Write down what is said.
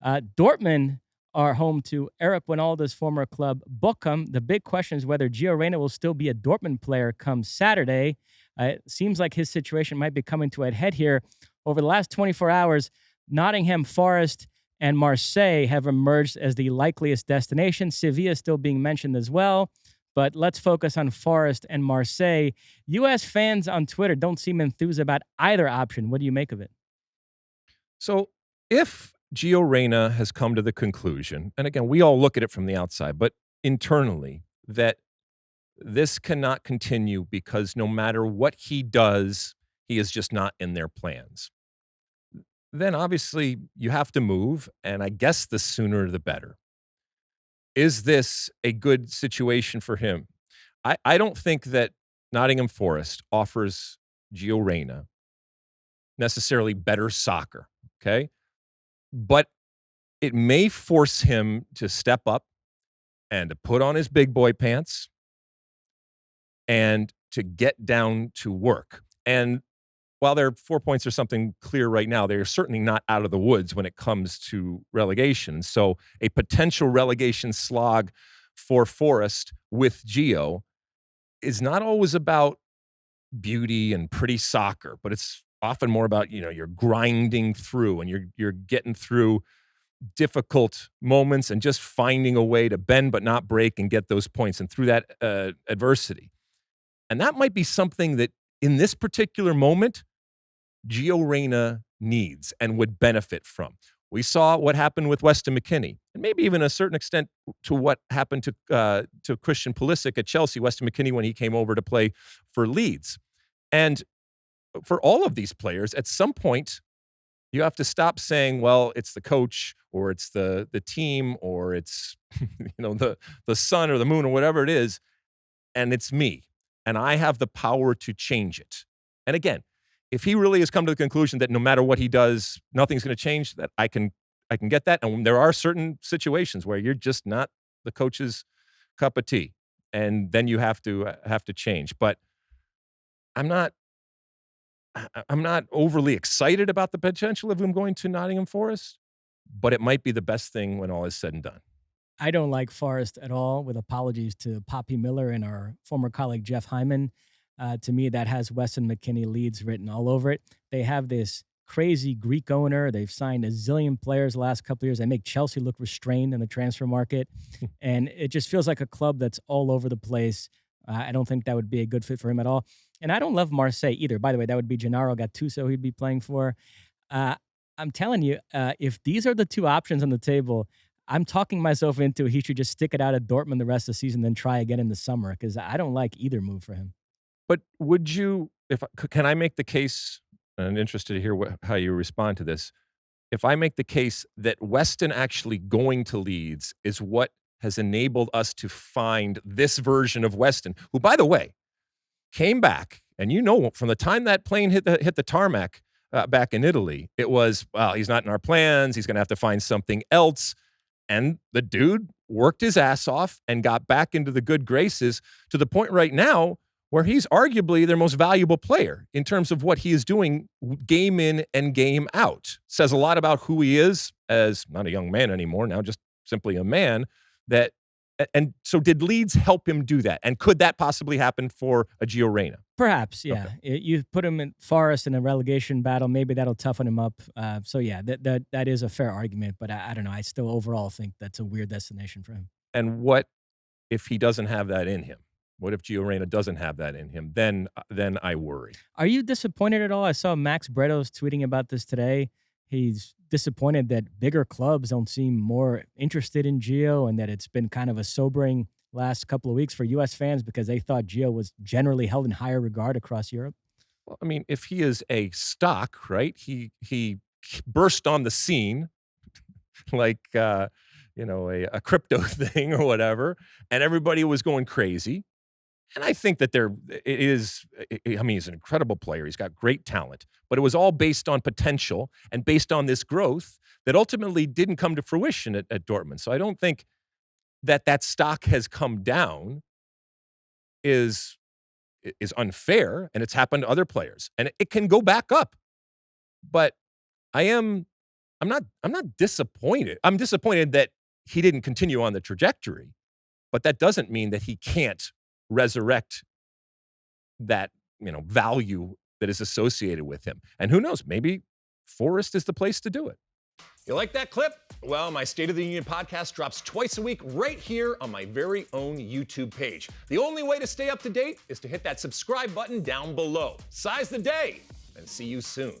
Dortmund are home to Eric Winalda's former club, Bochum. The big question is whether Gio Reyna will still be a Dortmund player come Saturday. It seems like his situation might be coming to a head here. Over the last 24 hours, Nottingham Forest and Marseille have emerged as the likeliest destination. Sevilla is still being mentioned as well. But let's focus on Forest and Marseille. U.S. fans on Twitter don't seem enthused about either option. What do you make of it? So if Gio Reyna has come to the conclusion, and again, we all look at it from the outside, but internally, that this cannot continue because no matter what he does, he is just not in their plans, then obviously you have to move, and I guess the sooner the better. Is this a good situation for him? I don't think that Nottingham Forest offers Gio Reyna necessarily better soccer, okay? But it may force him to step up and to put on his big boy pants and to get down to work. And while their 4 points are something clear right now, they're certainly not out of the woods when it comes to relegation. So a potential relegation slog for Forest with Gio is not always about beauty and pretty soccer, but it's often more about, you're grinding through and you're getting through difficult moments and just finding a way to bend but not break and get those points and through that adversity. And that might be something that in this particular moment, Gio Reyna needs and would benefit from. We saw what happened with Weston McKennie, and maybe even a certain extent to what happened to Christian Pulisic at Chelsea, Weston McKennie, when he came over to play for Leeds. And for all of these players, at some point, you have to stop saying, well, it's the coach or it's the team or it's the sun or the moon or whatever it is, and it's me. And I have the power to change it. And again, if he really has come to the conclusion that no matter what he does, nothing's going to change, that I can get that. And there are certain situations where you're just not the coach's cup of tea, and then you have to change. But I'm not overly excited about the potential of him going to Nottingham Forest, but it might be the best thing when all is said and done. I don't like Forest at all, with apologies to Poppy Miller and our former colleague Jeff Hyman. To me, that has Weston McKennie Leeds written all over it. They have this crazy Greek owner. They've signed a zillion players the last couple of years. They make Chelsea look restrained in the transfer market. And it just feels like a club that's all over the place. I don't think that would be a good fit for him at all. And I don't love Marseille either. By the way, that would be Gennaro Gattuso he'd be playing for. I'm telling you, if these are the two options on the table, I'm talking myself into he should just stick it out at Dortmund the rest of the season, then try again in the summer, because I don't like either move for him. But would you, can I make the case, and I'm interested to hear how you respond to this, if I make the case that Weston actually going to Leeds is what has enabled us to find this version of Weston, who, by the way, came back, and from the time that plane hit the tarmac back in Italy, it was, well, he's not in our plans, he's going to have to find something else. And the dude worked his ass off and got back into the good graces to the point right now where he's arguably their most valuable player in terms of what he is doing game in and game out. Says a lot about who he is as not a young man anymore, now just simply a man. And so did Leeds help him do that? And could that possibly happen for a Gio Reyna? Perhaps, yeah. Okay. You put him in Forest in a relegation battle, maybe that'll toughen him up. So yeah, that is a fair argument, but I don't know. I still overall think that's a weird destination for him. And what if he doesn't have that in him? What if Gio Reyna doesn't have that in him? Then I worry. Are you disappointed at all? I saw Max Bretos tweeting about this today. He's disappointed that bigger clubs don't seem more interested in Gio, and that it's been kind of a sobering last couple of weeks for U.S. fans because they thought Gio was generally held in higher regard across Europe. Well, I mean, if he is a stock, right? He burst on the scene like a crypto thing or whatever, and everybody was going crazy. And I think that he's an incredible player. He's got great talent, but it was all based on potential and based on this growth that ultimately didn't come to fruition at Dortmund. So I don't think that stock has come down is unfair, and it's happened to other players. And it can go back up. But I am I'm not disappointed. I'm disappointed that he didn't continue on the trajectory, but that doesn't mean that he can't resurrect that, value that is associated with him. And who knows, maybe Forest is the place to do it. You like that clip? Well, my State of the Union podcast drops twice a week right here on my very own YouTube page. The only way to stay up to date is to hit that subscribe button down below. Size the day, and see you soon.